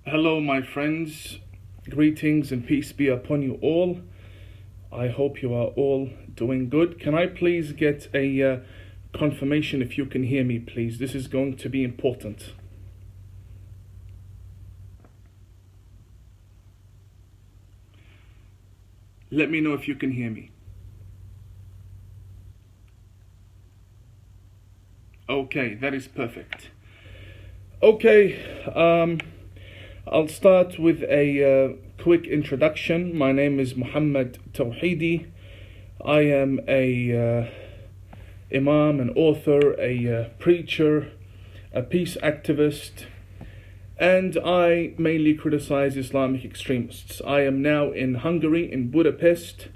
Hello, my friends. Greetings and peace be upon you all. I hope you are all doing good. Can I please get a confirmation if you can hear me, please? This is going to be important. Let me know if you can hear me. Okay, that is perfect. Okay, I'll start with a quick introduction. My name is Muhammad Tawhidi. I am a Imam, an author, a preacher, a peace activist, and I mainly criticize Islamic extremists. I am now in Hungary, in Budapest.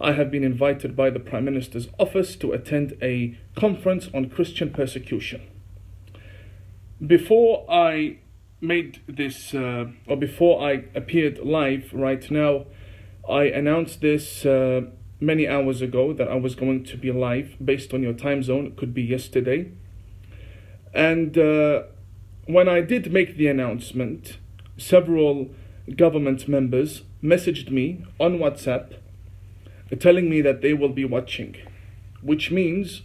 I have been invited by the Prime Minister's office to attend a conference on Christian persecution. Before I made this, before I appeared live right now, I announced this many hours ago that I was going to be live based on your time zone. It could be yesterday. And when I did make the announcement, several government members messaged me on WhatsApp telling me that they will be watching, which means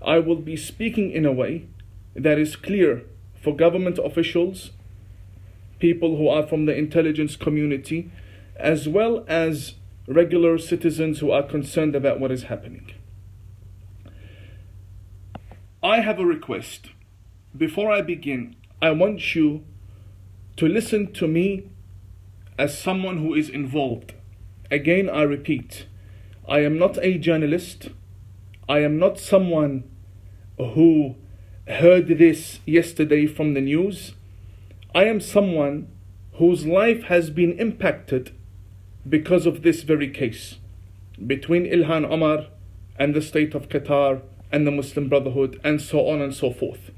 I will be speaking in a way that is clear for government officials, people who are from the intelligence community, as well as regular citizens who are concerned about what is happening. I have a request. Before I begin, I want you to listen to me as someone who is involved. Again, I repeat, I am not a journalist. I am not someone who heard this yesterday from the news. I am someone whose life has been impacted because of this very case between Ilhan Omar and the state of Qatar and the Muslim Brotherhood and so on and so forth.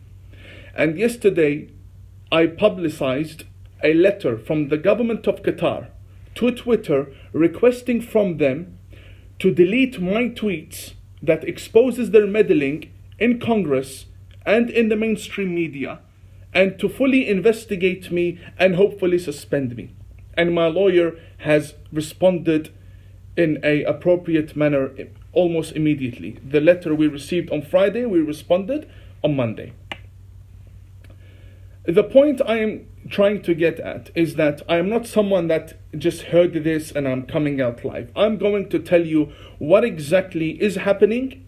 And yesterday I publicized a letter from the government of Qatar to Twitter requesting from them to delete my tweets that exposes their meddling in Congress and in the mainstream media, and to fully investigate me and hopefully suspend me. And my lawyer has responded in an appropriate manner almost immediately. The letter we received on Friday, we responded on Monday. The point I am trying to get at is that I am not someone that just heard this and I'm coming out live. I'm going to tell you what exactly is happening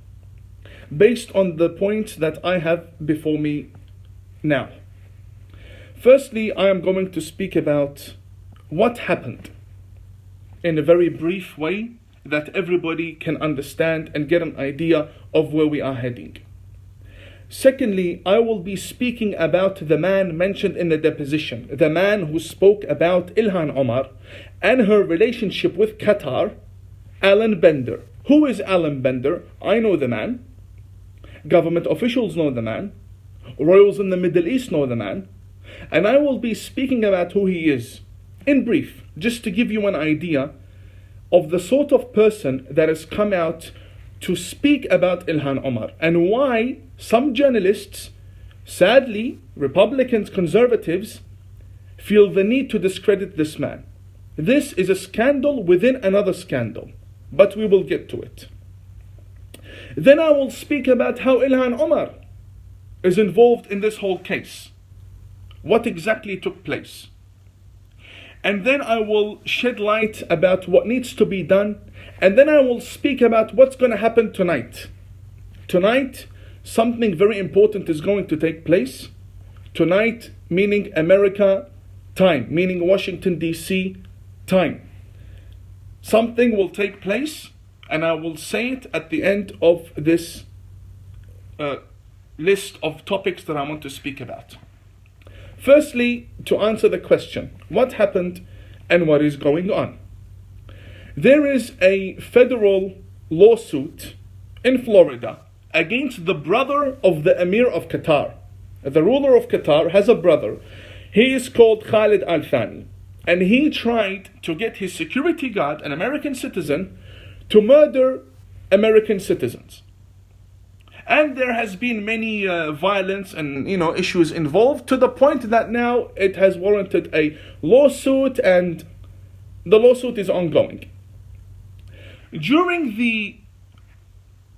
based on the points that I have before me now. Firstly, I am going to speak about what happened in a very brief way that everybody can understand and get an idea of where we are heading. Secondly, I will be speaking about the man mentioned in the deposition, the man who spoke about Ilhan Omar and her relationship with Qatar, Alan Bender. Who is Alan Bender? I know the man. Government officials know the man. Royals in the Middle East know the man. And I will be speaking about who he is, in brief, just to give you an idea of the sort of person that has come out to speak about Ilhan Omar and why some journalists, sadly, Republicans, conservatives, feel the need to discredit this man. This is a scandal within another scandal, but we will get to it. Then I will speak about how Ilhan Omar is involved in this whole case. What exactly took place. And then I will shed light about what needs to be done. And then I will speak about what's going to happen tonight. Tonight, something very important is going to take place. Tonight, meaning America time, meaning Washington, D.C. time. Something will take place, and I will say it at the end of this list of topics that I want to speak about. Firstly, to answer the question, what happened and what is going on? There is a federal lawsuit in Florida against the brother of the Emir of Qatar. The ruler of Qatar has a brother. He is called Khalid Al Thani. And he tried to get his security guard, an American citizen, to murder American citizens. And there has been many violence and issues involved, to the point that now it has warranted a lawsuit, and the lawsuit is ongoing. During the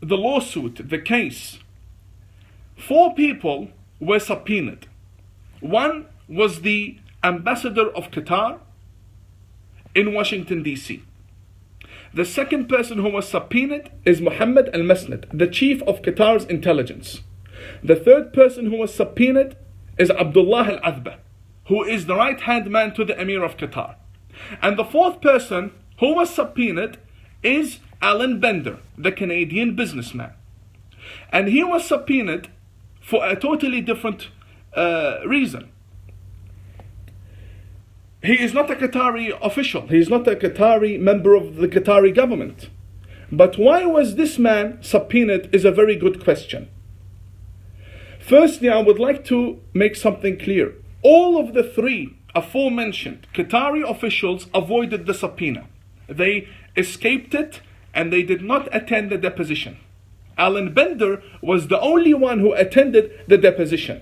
lawsuit, the case, 4 people were subpoenaed. One was the ambassador of Qatar in Washington, D.C. The second person who was subpoenaed is Mohammed al-Masnad, the chief of Qatar's intelligence. The third person who was subpoenaed is Abdullah al-Adhba, who is the right-hand man to the Emir of Qatar. And the fourth person who was subpoenaed is Alan Bender, the Canadian businessman. And he was subpoenaed for a totally different reason. He is not a Qatari official. He is not a Qatari member of the Qatari government. But why was this man subpoenaed is a very good question. Firstly, I would like to make something clear. All of the 3 aforementioned Qatari officials avoided the subpoena. They escaped it and they did not attend the deposition. Alan Bender was the only one who attended the deposition.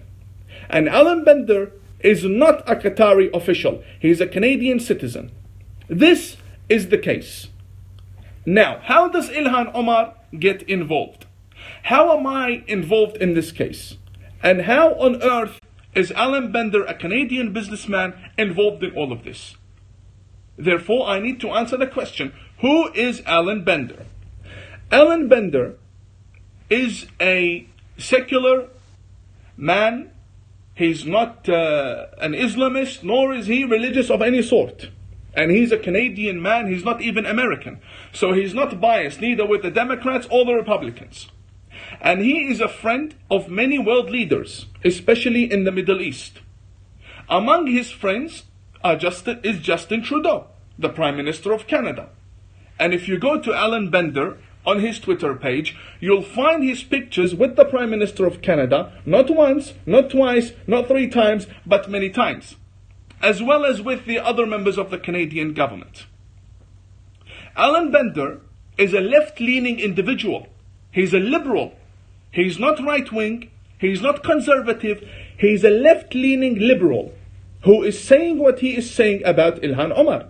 And Alan Bender is not a Qatari official. He is a Canadian citizen. This is the case. Now, how does Ilhan Omar get involved? How am I involved in this case? And how on earth is Alan Bender, a Canadian businessman, involved in all of this? Therefore, I need to answer the question, who is Alan Bender? Alan Bender is a secular man. He's not an Islamist, nor is he religious of any sort. And he's a Canadian man, he's not even American. So he's not biased, neither with the Democrats or the Republicans. And he is a friend of many world leaders, especially in the Middle East. Among his friends is Justin Trudeau, the Prime Minister of Canada. And if you go to Alan Bender on his Twitter page, you'll find his pictures with the Prime Minister of Canada, not once, not twice, not 3 times, but many times, as well as with the other members of the Canadian government. Alan Bender is a left-leaning individual. He's a liberal. He's not right-wing. He's not conservative. He's a left-leaning liberal who is saying what he is saying about Ilhan Omar.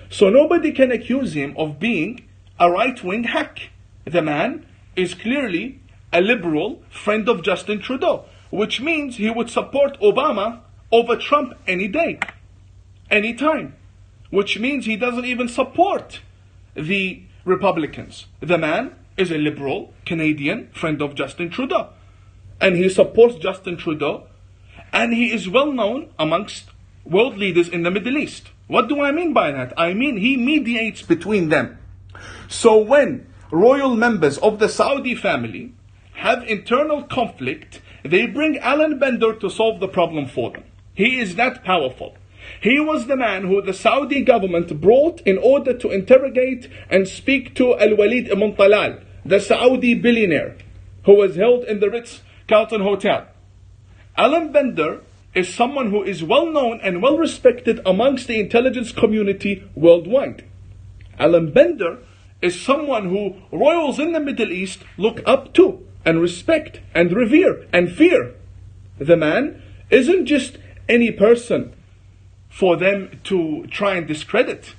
So nobody can accuse him of being a right-wing hack. The man is clearly a liberal friend of Justin Trudeau, which means he would support Obama over Trump any day, any time, which means he doesn't even support the Republicans. The man is a liberal Canadian friend of Justin Trudeau, and he supports Justin Trudeau, and he is well known amongst world leaders in the Middle East. What do I mean by that? I mean he mediates between them. So when royal members of the Saudi family have internal conflict, they bring Alan Bender to solve the problem for them. He is that powerful. He was the man who the Saudi government brought in order to interrogate and speak to Al-Walid ibn Talal, the Saudi billionaire who was held in the Ritz-Carlton Hotel. Alan Bender is someone who is well known and well respected amongst the intelligence community worldwide. Alan Bender is someone who royals in the Middle East look up to and respect and revere and fear. The man isn't just any person for them to try and discredit.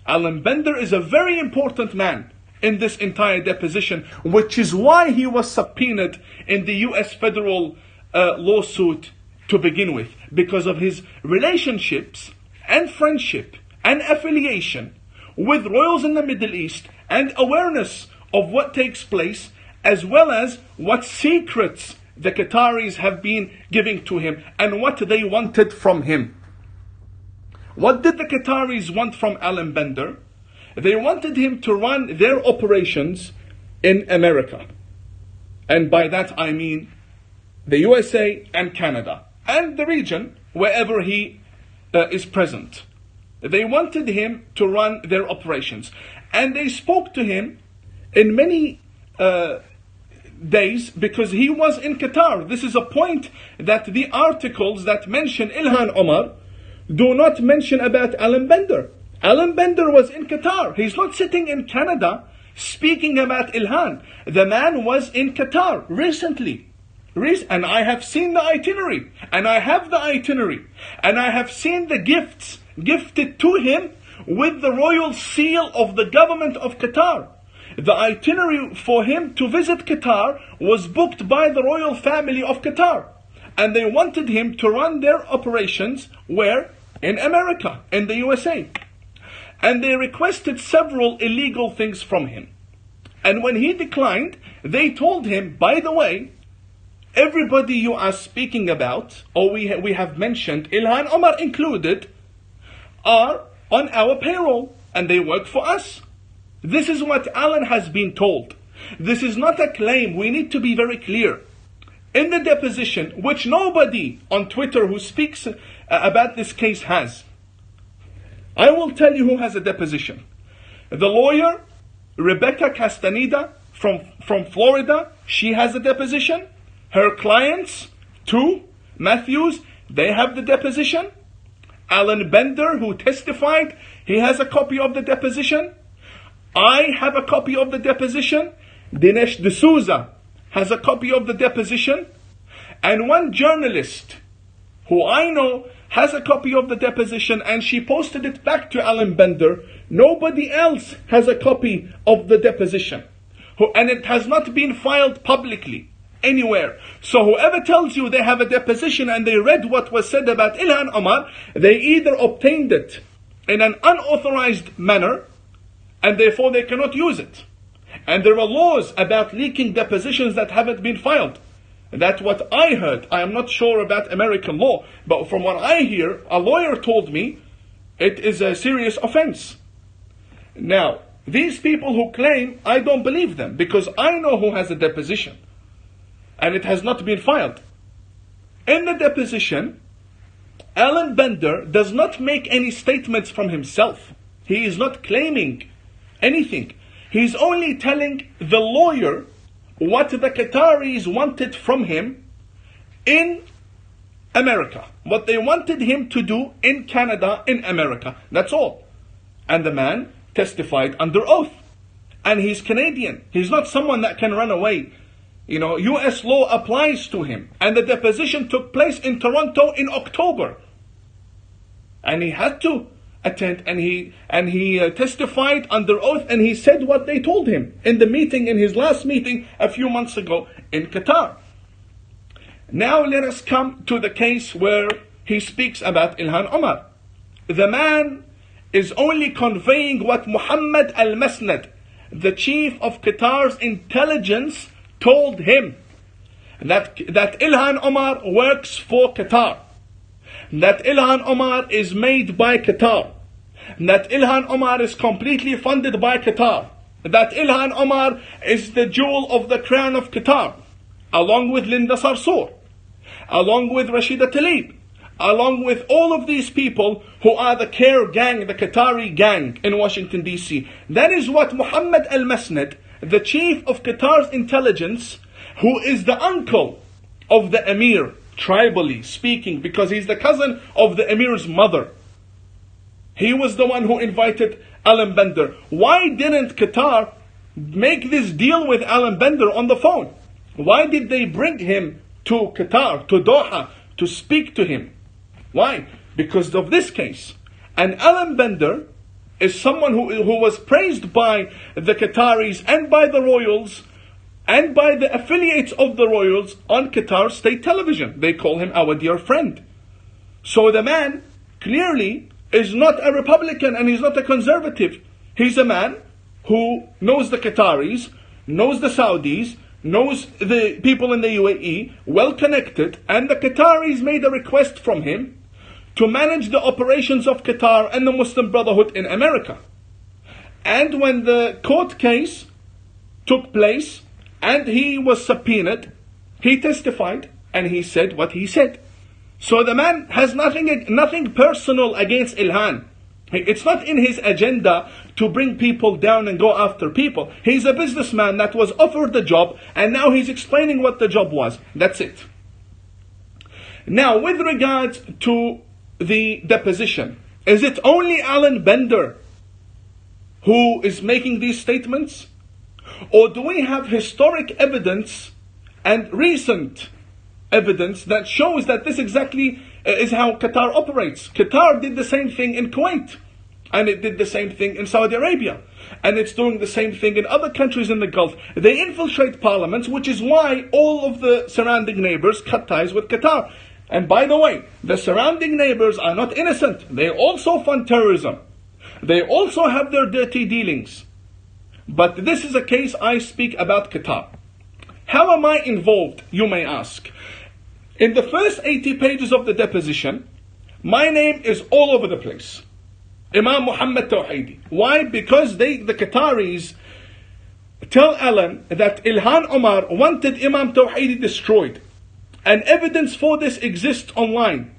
Alan Bender is a very important man in this entire deposition, which is why he was subpoenaed in the US federal lawsuit to begin with, because of his relationships and friendship and affiliation with royals in the Middle East and awareness of what takes place, as well as what secrets the Qataris have been giving to him and what they wanted from him. What did the Qataris want from Alan Bender? They wanted him to run their operations in America. And by that I mean the USA and Canada and the region wherever he is present. They wanted him to run their operations. And they spoke to him in many days because he was in Qatar. This is a point that the articles that mention Ilhan Omar do not mention about Alan Bender. Alan Bender was in Qatar. He's not sitting in Canada speaking about Ilhan. The man was in Qatar recently. And I have seen the itinerary. And I have the itinerary. And I have seen the gifts gifted to him with the royal seal of the government of Qatar. The itinerary for him to visit Qatar was booked by the royal family of Qatar. And they wanted him to run their operations where? In America, in the USA. And they requested several illegal things from him. And when he declined, they told him, by the way, everybody you are speaking about, or we have mentioned, Ilhan Omar included, are on our payroll and they work for us. This is what Alan has been told. This is not a claim. We need to be very clear. In the deposition, which nobody on Twitter who speaks about this case has, I will tell you who has a deposition. The lawyer, Rebecca Castaneda from Florida, she has a deposition. Her clients, two, Matthews, they have the deposition. Alan Bender, who testified, he has a copy of the deposition. I have a copy of the deposition. Dinesh D'Souza has a copy of the deposition. And one journalist who I know has a copy of the deposition, and she posted it back to Alan Bender. Nobody else has a copy of the deposition. And it has not been filed publicly anywhere. So whoever tells you they have a deposition and they read what was said about Ilhan Omar, they either obtained it in an unauthorized manner, and therefore they cannot use it. And there are laws about leaking depositions that haven't been filed. That's what I heard. I am not sure about American law, but from what I hear, a lawyer told me it is a serious offense. Now, these people who claim, I don't believe them, because I know who has a deposition, and it has not been filed. In the deposition, Alan Bender does not make any statements from himself. He is not claiming anything. He's only telling the lawyer what the Qataris wanted from him in America. What they wanted him to do in Canada, in America. That's all. And the man testified under oath. And he's Canadian. He's not someone that can run away. US law applies to him. And the deposition took place in Toronto in October. And he had to attend, and he testified under oath, and he said what they told him in the meeting, in his last meeting a few months ago in Qatar. Now let us come to the case where he speaks about Ilhan Omar. The man is only conveying what Muhammad al-Masnad, the chief of Qatar's intelligence, told him, that Ilhan Omar works for Qatar, that Ilhan Omar is made by Qatar, that Ilhan Omar is completely funded by Qatar, that Ilhan Omar is the jewel of the crown of Qatar, along with Linda Sarsour, along with Rashida Tlaib, along with all of these people who are the CARE gang, the Qatari gang in Washington DC. That is what Muhammad al-Masnad, the chief of Qatar's intelligence, who is the uncle of the Emir, tribally speaking, because he's the cousin of the Emir's mother. He was the one who invited Alan Bender. Why didn't Qatar make this deal with Alan Bender on the phone? Why did they bring him to Qatar, to Doha, to speak to him? Why? Because of this case. And Alan Bender is someone who was praised by the Qataris and by the royals and by the affiliates of the royals on Qatar state television. They call him our dear friend. So the man clearly is not a Republican and he's not a conservative. He's a man who knows the Qataris, knows the Saudis, knows the people in the UAE, well connected, and the Qataris made a request from him to manage the operations of Qatar and the Muslim Brotherhood in America. And when the court case took place and he was subpoenaed, he testified and he said what he said. So the man has nothing personal against Ilhan. It's not in his agenda to bring people down and go after people. He's a businessman that was offered the job, and now he's explaining what the job was. That's it. Now, with regards to the deposition, is it only Alan Bender who is making these statements? Or do we have historic evidence and recent evidence that shows that this exactly is how Qatar operates? Qatar did the same thing in Kuwait, and it did the same thing in Saudi Arabia, and it's doing the same thing in other countries in the Gulf. They infiltrate parliaments, which is why all of the surrounding neighbors cut ties with Qatar. And by the way, the surrounding neighbors are not innocent. They also fund terrorism. They also have their dirty dealings. But this is a case I speak about Qatar. How am I involved, you may ask? In the first 80 pages of the deposition, my name is all over the place. Imam Muhammad Tawhidi. Why? Because the Qataris tell Alan that Ilhan Omar wanted Imam Tawhidi destroyed. And evidence for this exists online.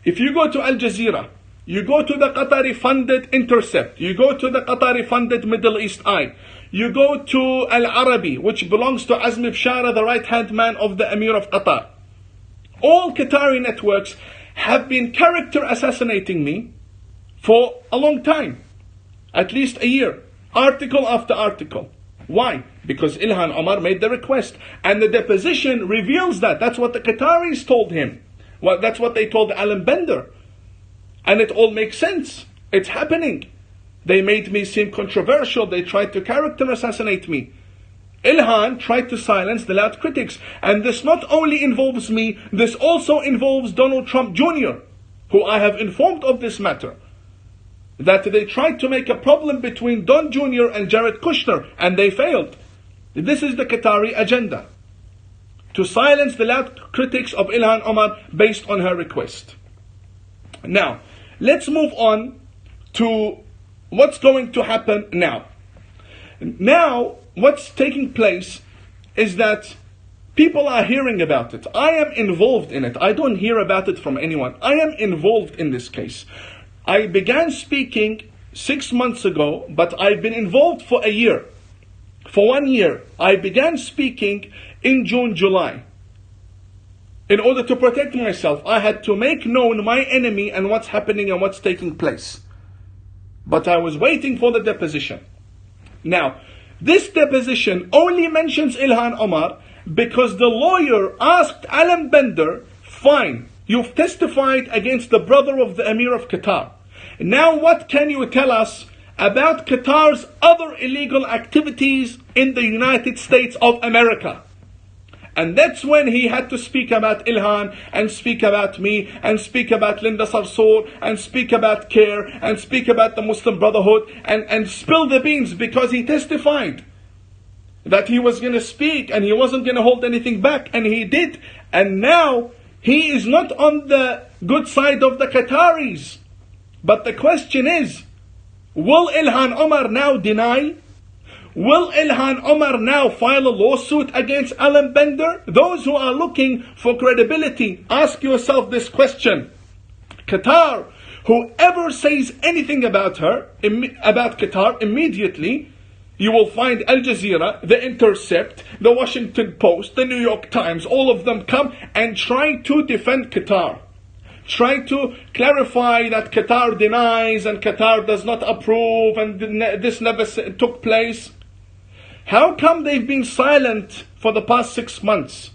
If you go to Al Jazeera, you go to the Qatari funded Intercept, you go to the Qatari funded Middle East Eye, you go to Al Arabi, which belongs to Azmi Bshara, the right hand man of the Emir of Qatar. All Qatari networks have been character assassinating me for a long time, at least a year, article after article. Why? Because Ilhan Omar made the request, and the deposition reveals that. That's what the Qataris told him. Well, that's what they told Alan Bender. And it all makes sense. It's happening. They made me seem controversial. They tried to character assassinate me. Ilhan tried to silence the loud critics. And this not only involves me, this also involves Donald Trump Jr., who I have informed of this matter. That they tried to make a problem between Don Jr. and Jared Kushner, and they failed. This is the Qatari agenda. To silence the loud critics of Ilhan Omar based on her request. Now, let's move on to what's going to happen now. Now, what's taking place is that people are hearing about it. I am involved in it. I don't hear about it from anyone. I am involved in this case. I began speaking 6 months ago, but I've been involved for a year. For 1 year. I began speaking in June, July. In order to protect myself, I had to make known my enemy and what's happening and what's taking place. But I was waiting for the deposition. Now, this deposition only mentions Ilhan Omar because the lawyer asked Alan Bender, fine, you've testified against the brother of the Emir of Qatar. Now what can you tell us about Qatar's other illegal activities in the United States of America? And that's when he had to speak about Ilhan, and speak about me, and speak about Linda Sarsour, and speak about CARE, and speak about the Muslim Brotherhood, and spill the beans, because he testified that he was going to speak and he wasn't going to hold anything back, and he did. And now he is not on the good side of the Qataris. But the question is, will Ilhan Omar now deny? Will Ilhan Omar now file a lawsuit against Alan Bender? Those who are looking for credibility, ask yourself this question. Qatar, whoever says anything about Qatar, immediately you will find Al Jazeera, The Intercept, The Washington Post, The New York Times, all of them come and try to defend Qatar. Try to clarify that Qatar denies and Qatar does not approve and this never took place. How come they've been silent for the past 6 months?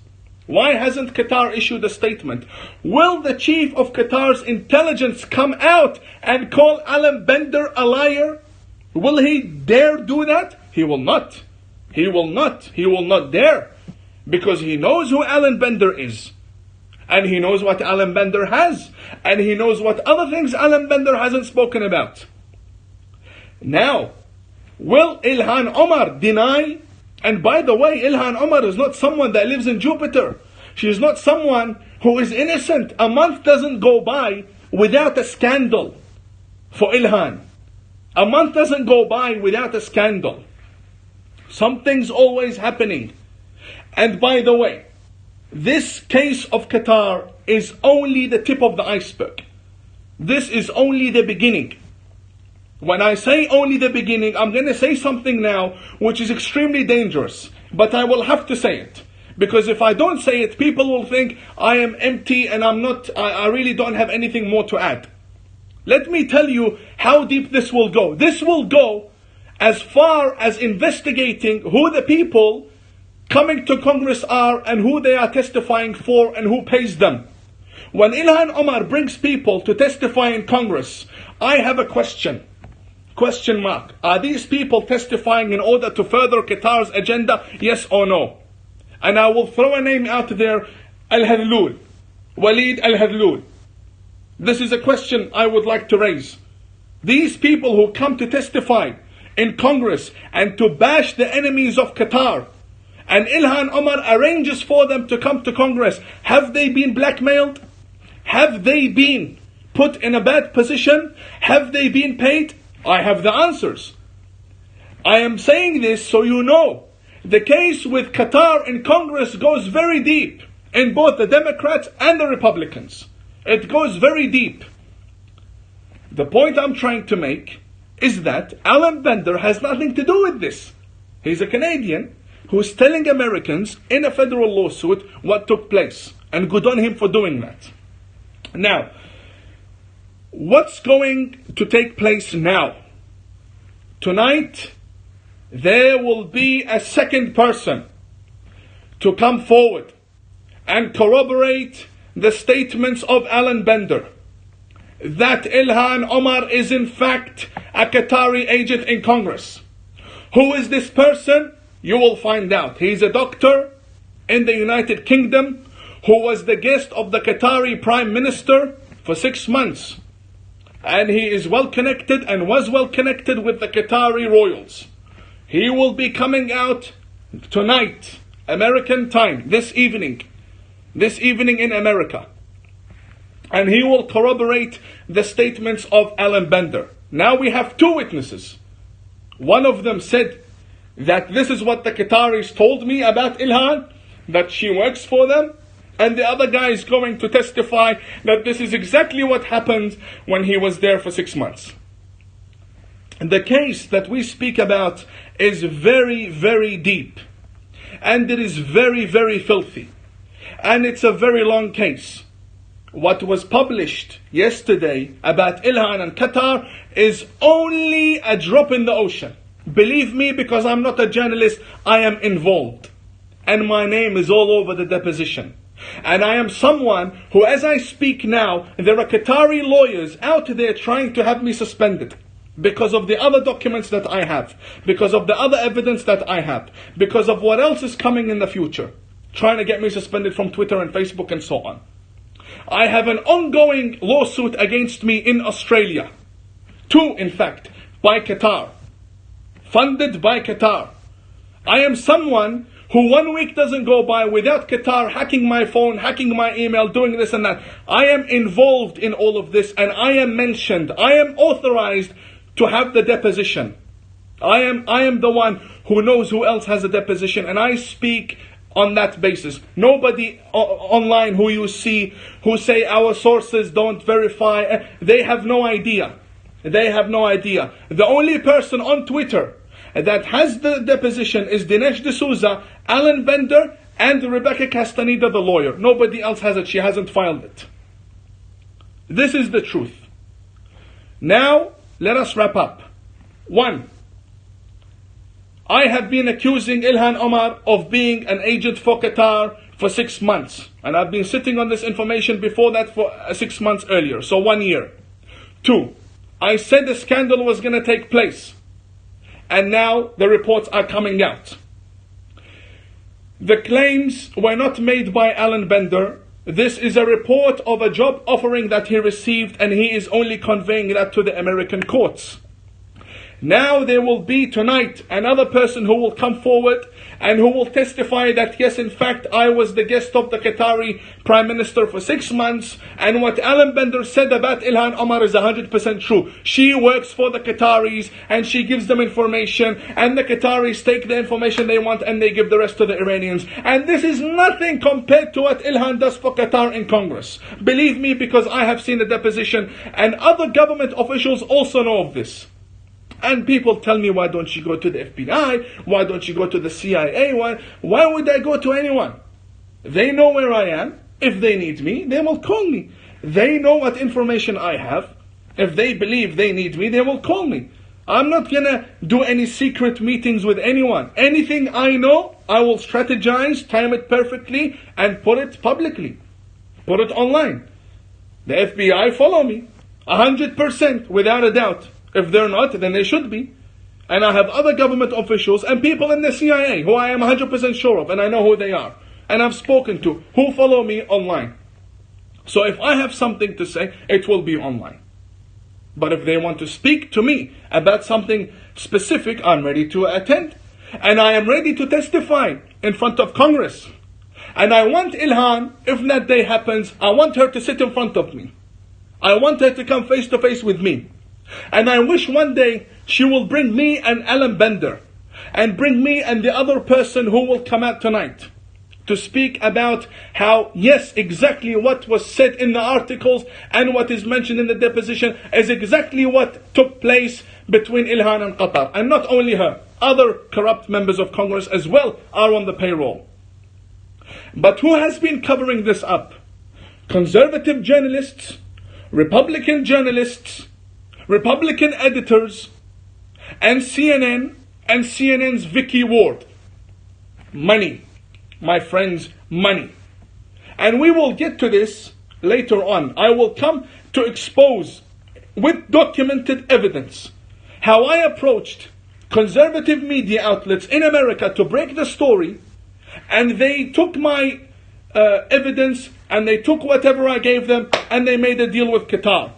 Why hasn't Qatar issued a statement? Will the chief of Qatar's intelligence come out and call Alan Bender a liar? Will he dare do that? He will not. He will not. He will not dare. Because he knows who Alan Bender is. And he knows what Alan Bender has. And he knows what other things Alan Bender hasn't spoken about. Now, will Ilhan Omar deny? And by the way, Ilhan Omar is not someone that lives in Jupiter. She is not someone who is innocent. A month doesn't go by without a scandal for Ilhan. A month doesn't go by without a scandal. Something's always happening. And by the way, this case of Qatar is only the tip of the iceberg. This is only the beginning. When I say only the beginning, I'm going to say something now which is extremely dangerous. But I will have to say it. Because if I don't say it, people will think I am empty and I really don't have anything more to add. Let me tell you how deep this will go. This will go as far as investigating who the people coming to Congress are and who they are testifying for and who pays them. When Ilhan Omar brings people to testify in Congress, I have a question. Question mark. Are these people testifying in order to further Qatar's agenda? Yes or no? And I will throw a name out there, Al-Hadloul, Walid Al-Hadloul. This is a question I would like to raise. These people who come to testify in Congress and to bash the enemies of Qatar, and Ilhan Omar arranges for them to come to Congress, have they been blackmailed? Have they been put in a bad position? Have they been paid? I have the answers. I am saying this so you know. The case with Qatar in Congress goes very deep in both the Democrats and the Republicans. It goes very deep. The point I'm trying to make is that Alan Bender has nothing to do with this. He's a Canadian who's telling Americans in a federal lawsuit what took place. And good on him for doing that. Now, what's going to take place now? Tonight, there will be a second person to come forward and corroborate the statements of Alan Bender that Ilhan Omar is in fact a Qatari agent in Congress. Who is this person? You will find out. He's a doctor in the United Kingdom who was the guest of the Qatari Prime Minister for 6 months. And he is well connected and was well connected with the Qatari royals. He will be coming out tonight, American time, this evening in America. And he will corroborate the statements of Alan Bender. Now we have 2 witnesses. One of them said that this is what the Qataris told me about Ilhan, that she works for them. And the other guy is going to testify that this is exactly what happened when he was there for 6 months. And the case that we speak about is very, very deep. And it is very, very filthy. And it's a very long case. What was published yesterday about Ilhan and Qatar is only a drop in the ocean. Believe me, because I'm not a journalist, I am involved. And my name is all over the deposition. And I am someone who, as I speak now, there are Qatari lawyers out there trying to have me suspended because of the other documents that I have, because of the other evidence that I have, because of what else is coming in the future, trying to get me suspended from Twitter and Facebook and so on. I have an ongoing lawsuit against me in Australia. 2, in fact, by Qatar. Funded by Qatar. I am someone who 1 week doesn't go by without Qatar hacking my phone, hacking my email, doing this and that. I am involved in all of this and I am mentioned. I am authorized to have the deposition. I am the one who knows who else has a deposition, and I speak on that basis. Nobody online who you see who say our sources don't verify, they have no idea. They have no idea. The only person on Twitter that has the deposition is Dinesh D'Souza, Alan Bender, and Rebecca Castaneda, the lawyer. Nobody else has it. She hasn't filed it. This is the truth. Now, let us wrap up. 1. I have been accusing Ilhan Omar of being an agent for Qatar for 6 months. And I've been sitting on this information before that for 6 months earlier. So 1 year. 2. I said the scandal was going to take place. And now the reports are coming out. The claims were not made by Alan Bender. This is a report of a job offering that he received, and he is only conveying that to the American courts. Now there will be tonight another person who will come forward and who will testify that yes, in fact, I was the guest of the Qatari Prime Minister for 6 months, and what Alan Bender said about Ilhan Omar is 100% true. She works for the Qataris and she gives them information, and the Qataris take the information they want and they give the rest to the Iranians. And this is nothing compared to what Ilhan does for Qatar in Congress. Believe me, because I have seen the deposition and other government officials also know of this. And people tell me, why don't you go to the FBI? Why don't you go to the CIA? Why would I go to anyone? They know where I am. If they need me, they will call me. They know what information I have. If they believe they need me, they will call me. I'm not gonna do any secret meetings with anyone. Anything I know, I will strategize, time it perfectly, and put it publicly. Put it online. The FBI follow me. 100%, without a doubt. If they're not, then they should be. And I have other government officials and people in the CIA who I am 100% sure of, and I know who they are. And I've spoken to, who follow me online. So if I have something to say, it will be online. But if they want to speak to me about something specific, I'm ready to attend. And I am ready to testify in front of Congress. And I want Ilhan, if that day happens, I want her to sit in front of me. I want her to come face to face with me. And I wish one day she will bring me and Alan Bender. And bring me and the other person who will come out tonight. To speak about how, yes, exactly what was said in the articles and what is mentioned in the deposition is exactly what took place between Ilhan and Qatar. And not only her, other corrupt members of Congress as well are on the payroll. But who has been covering this up? Conservative journalists, Republican journalists, Republican editors, and CNN and CNN's Vicky Ward. Money. My friends, money. And we will get to this later on. I will come to expose with documented evidence how I approached conservative media outlets in America to break the story, and they took my evidence and they took whatever I gave them and they made a deal with Qatar.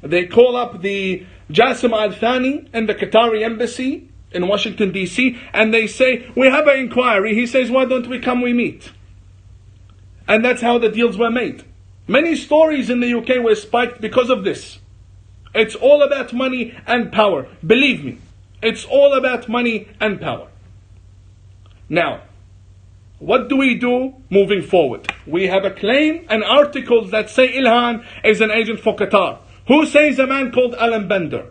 They call up the Jassim Al-Thani in the Qatari embassy in Washington DC, and they say, we have an inquiry. He says, why don't we come, we meet? And that's how the deals were made. Many stories in the UK were spiked because of this. It's all about money and power. Believe me, it's all about money and power. Now, what do we do moving forward? We have a claim and articles that say Ilhan is an agent for Qatar. Who says a man called Alan Bender?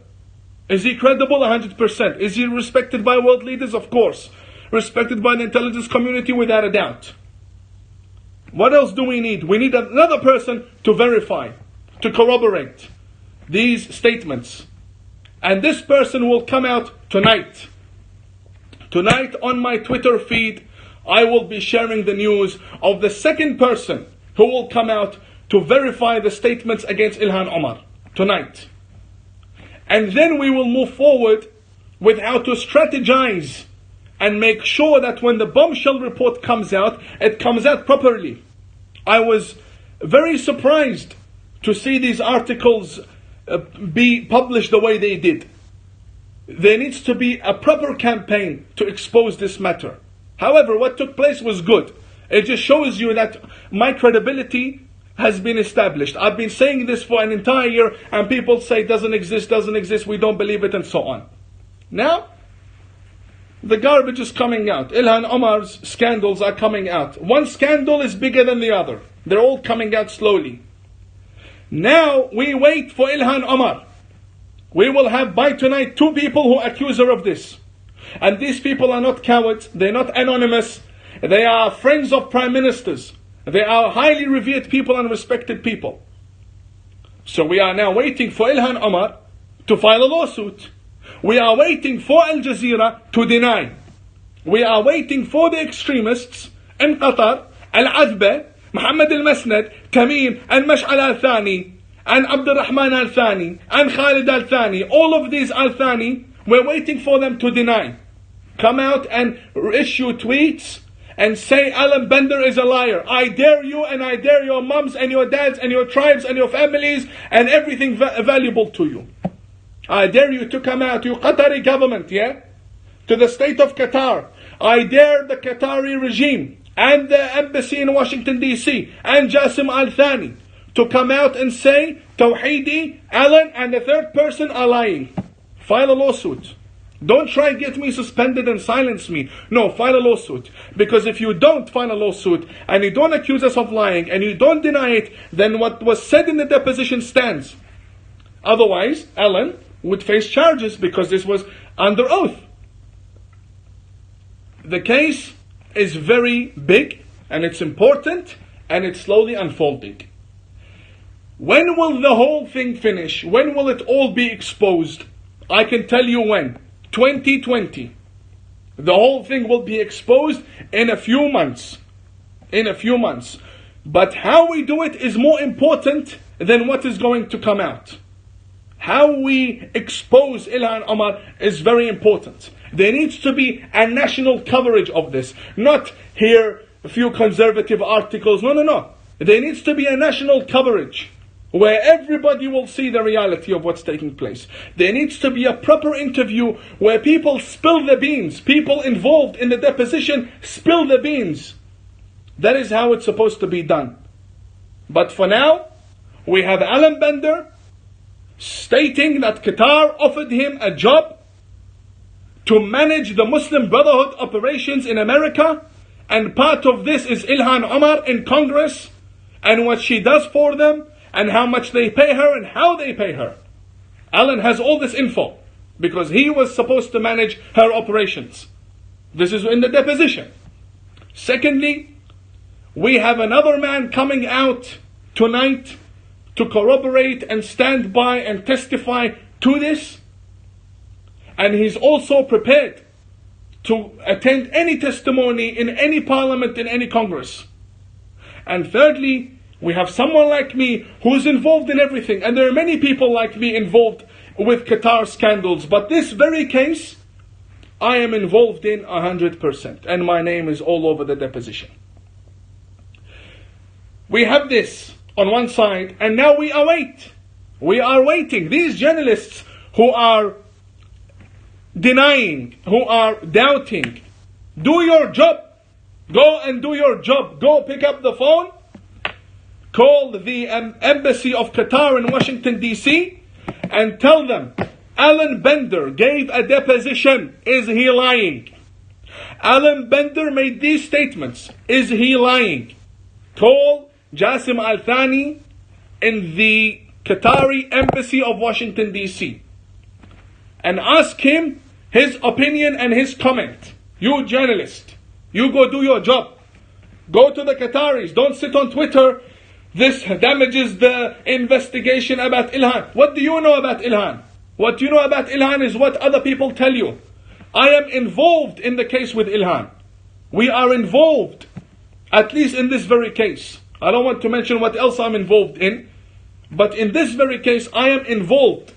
Is he credible? 100%. Is he respected by world leaders? Of course. Respected by the intelligence community? Without a doubt. What else do we need? We need another person to verify, to corroborate these statements. And this person will come out tonight. Tonight on my Twitter feed, I will be sharing the news of the second person who will come out to verify the statements against Ilhan Omar. Tonight. And then we will move forward with how to strategize and make sure that when the bombshell report comes out, it comes out properly. I was very surprised to see these articles be published the way they did. There needs to be a proper campaign to expose this matter. However, what took place was good. It just shows you that my credibility has been established. I've been saying this for an entire year and people say doesn't exist, we don't believe it, and so on. Now, the garbage is coming out. Ilhan Omar's scandals are coming out. One scandal is bigger than the other. They're all coming out slowly. Now, we wait for Ilhan Omar. We will have by tonight 2 people who accuse her of this. And these people are not cowards, they're not anonymous, they are friends of prime ministers. They are highly revered people and respected people. So we are now waiting for Ilhan Omar to file a lawsuit. We are waiting for Al Jazeera to deny. We are waiting for the extremists in Qatar, Al-Adba, Mohammed Al-Masnad, Tamim, and Mash'al Al-Thani, and Abdul Rahman Al-Thani, and Khalid Al-Thani. All of these Al-Thani, we're waiting for them to deny. Come out and issue tweets and say Alan Bender is a liar. I dare you, and I dare your mums and your dads and your tribes and your families and everything valuable to you. I dare you to come out, you Qatari government, to the state of Qatar. I dare the Qatari regime and the embassy in Washington DC and Jassim Al-Thani to come out and say Tawhidi, Alan and the third person are lying. File a lawsuit. Don't try and get me suspended and silence me. No, file a lawsuit. Because if you don't file a lawsuit and you don't accuse us of lying and you don't deny it, then what was said in the deposition stands. Otherwise, Alan would face charges because this was under oath. The case is very big and it's important and it's slowly unfolding. When will the whole thing finish? When will it all be exposed? I can tell you when. 2020. The whole thing will be exposed in a few months. In a few months. But how we do it is more important than what is going to come out. How we expose Ilhan Omar is very important. There needs to be a national coverage of this. Not here a few conservative articles. No. There needs to be a national coverage where everybody will see the reality of what's taking place. There needs to be a proper interview where people spill the beans. People involved in the deposition spill the beans. That is how it's supposed to be done. But for now, we have Alan Bender stating that Qatar offered him a job to manage the Muslim Brotherhood operations in America, and part of this is Ilhan Omar in Congress, and what she does for them, and how much they pay her, and how they pay her. Alan has all this info, because he was supposed to manage her operations. This is in the deposition. Secondly, we have another man coming out tonight to corroborate and stand by and testify to this. And he's also prepared to attend any testimony in any parliament, in any Congress. And thirdly, we have someone like me who's involved in everything. And there are many people like me involved with Qatar scandals. But this very case, I am involved in 100%. And my name is all over the deposition. We have this on one side, and now we await. We are waiting. These journalists who are denying, who are doubting, do your job. Go and do your job. Go pick up the phone. Call the embassy of Qatar in Washington, D.C. and tell them, Alan Bender gave a deposition. Is he lying? Alan Bender made these statements. Is he lying? Call Jassim Al-Thani in the Qatari embassy of Washington, D.C. and ask him his opinion and his comment. You journalist, you go do your job. Go to the Qataris. Don't sit on Twitter. This damages the investigation about Ilhan. What do you know about Ilhan? What you know about Ilhan is what other people tell you. I am involved in the case with Ilhan. We are involved, at least in this very case. I don't want to mention what else I'm involved in, but in this very case, I am involved.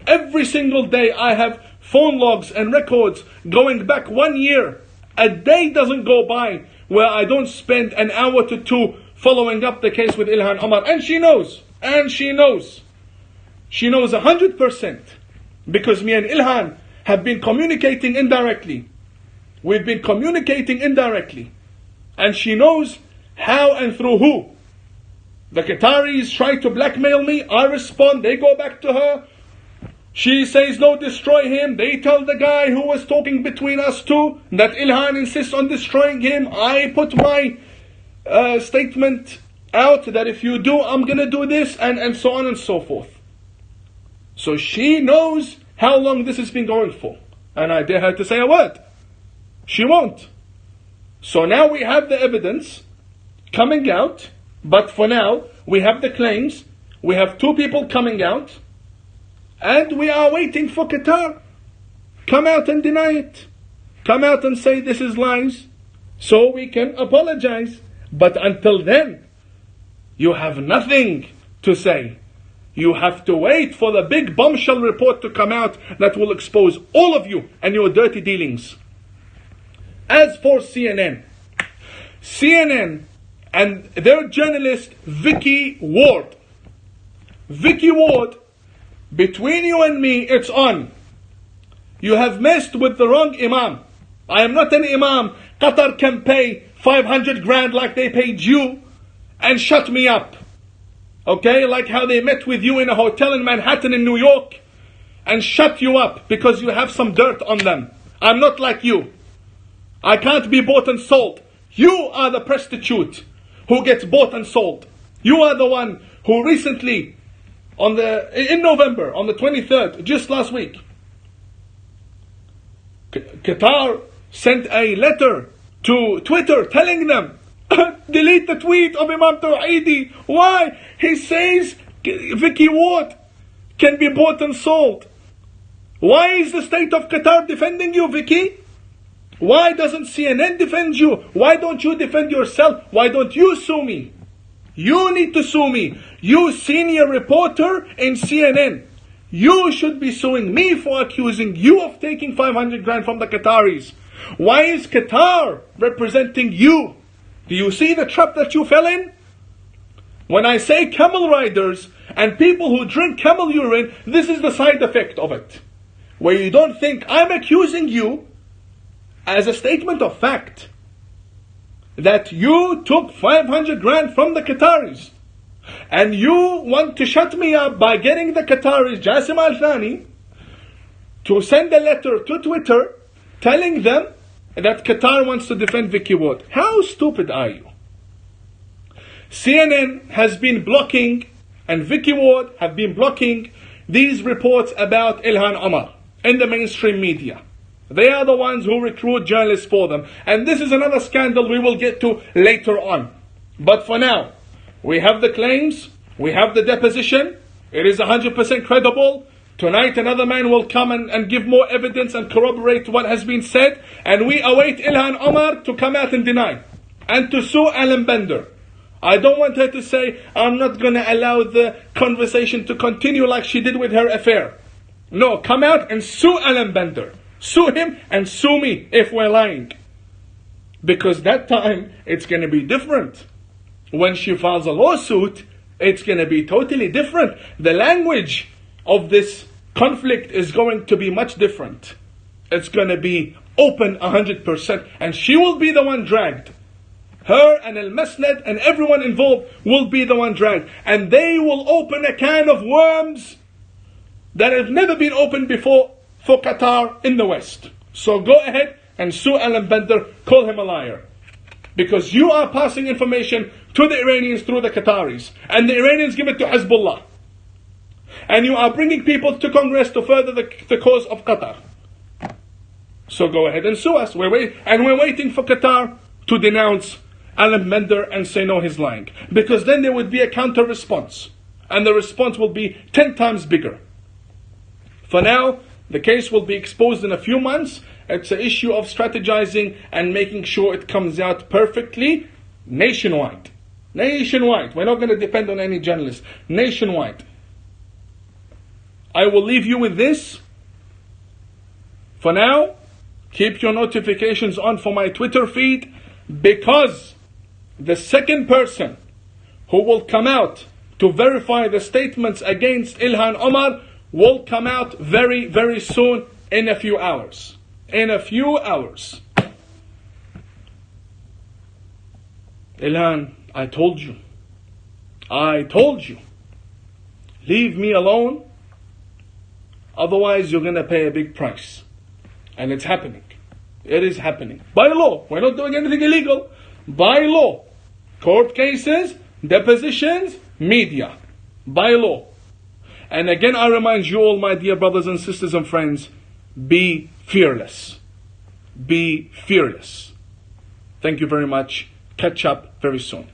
Every single day I have phone logs and records going back 1 year. A day doesn't go by where I don't spend an hour to two following up the case with Ilhan Omar. And she knows. She knows 100%. Because me and Ilhan have been communicating indirectly. We've been communicating indirectly. And she knows how and through who. The Qataris try to blackmail me. I respond. They go back to her. She says, no, destroy him. They tell the guy who was talking between us two that Ilhan insists on destroying him. I put my statement out that if you do, I'm going to do this, and so on and so forth. So she knows how long this has been going for. And I dare her to say a word. She won't. So now we have the evidence coming out. But for now, we have the claims. We have two people coming out. And we are waiting for Qatar. Come out and deny it. Come out and say this is lies. So we can apologize. But until then, you have nothing to say. You have to wait for the big bombshell report to come out that will expose all of you and your dirty dealings. As for CNN and their journalist Vicky Ward. Vicky Ward, between you and me, it's on. You have messed with the wrong Imam. I am not an Imam. Qatar can pay 500 grand like they paid you and shut me up. Okay, like how they met with you in a hotel in Manhattan in New York and shut you up because you have some dirt on them. I'm not like you. I can't be bought and sold. You are the prostitute who gets bought and sold. You are the one who recently, in November, on the 23rd, just last week, Qatar sent a letter to Twitter telling them, delete the tweet of Imam Tawhidi. Why? He says Vicky Ward can be bought and sold. Why is the state of Qatar defending you, Vicky? Why doesn't CNN defend you? Why don't you defend yourself? Why don't you sue me? You need to sue me. You senior reporter in CNN. You should be suing me for accusing you of taking 500 grand from the Qataris. Why is Qatar representing you? Do you see the trap that you fell in? When I say camel riders and people who drink camel urine, this is the side effect of it. Where you don't think I'm accusing you as a statement of fact that you took 500 grand from the Qataris. And you want to shut me up by getting the Qataris, Jassim Al-Thani, to send a letter to Twitter telling them that Qatar wants to defend Vicky Ward. How stupid are you? CNN has been blocking, and Vicky Ward have been blocking these reports about Ilhan Omar in the mainstream media. They are the ones who recruit journalists for them. And this is another scandal we will get to later on. But for now, we have the claims, we have the deposition, it is 100% credible. Tonight another man will come and give more evidence and corroborate what has been said. And we await Ilhan Omar to come out and deny. And to sue Alan Bender. I don't want her to say, I'm not going to allow the conversation to continue like she did with her affair. No, come out and sue Alan Bender. Sue him and sue me if we're lying. Because that time it's going to be different. When she files a lawsuit, it's going to be totally different. The language of this conflict is going to be much different. It's going to be open 100%, and she will be the one dragged. Her and Al-Masnad and everyone involved will be the one dragged. And they will open a can of worms that have never been opened before for Qatar in the West. So go ahead and sue Alan Bender, call him a liar. Because you are passing information to the Iranians through the Qataris. And the Iranians give it to Hezbollah. And you are bringing people to Congress to further the cause of Qatar. So go ahead and sue us. We're waiting for Qatar to denounce Alan Bender and say no, he's lying. Because then there would be a counter response. And the response will be 10 times bigger. For now, the case will be exposed in a few months. It's an issue of strategizing and making sure it comes out perfectly nationwide. Nationwide. We're not going to depend on any journalist. Nationwide. I will leave you with this. For now, keep your notifications on for my Twitter feed, because the second person who will come out to verify the statements against Ilhan Omar will come out very, very soon, in a few hours. In a few hours. Ilhan, I told you. I told you. Leave me alone. Otherwise, you're going to pay a big price. And it's happening. It is happening. By law. We're not doing anything illegal. By law. Court cases, depositions, media. By law. And again, I remind you all, my dear brothers and sisters and friends, be fearless. Be fearless. Thank you very much. Catch up very soon.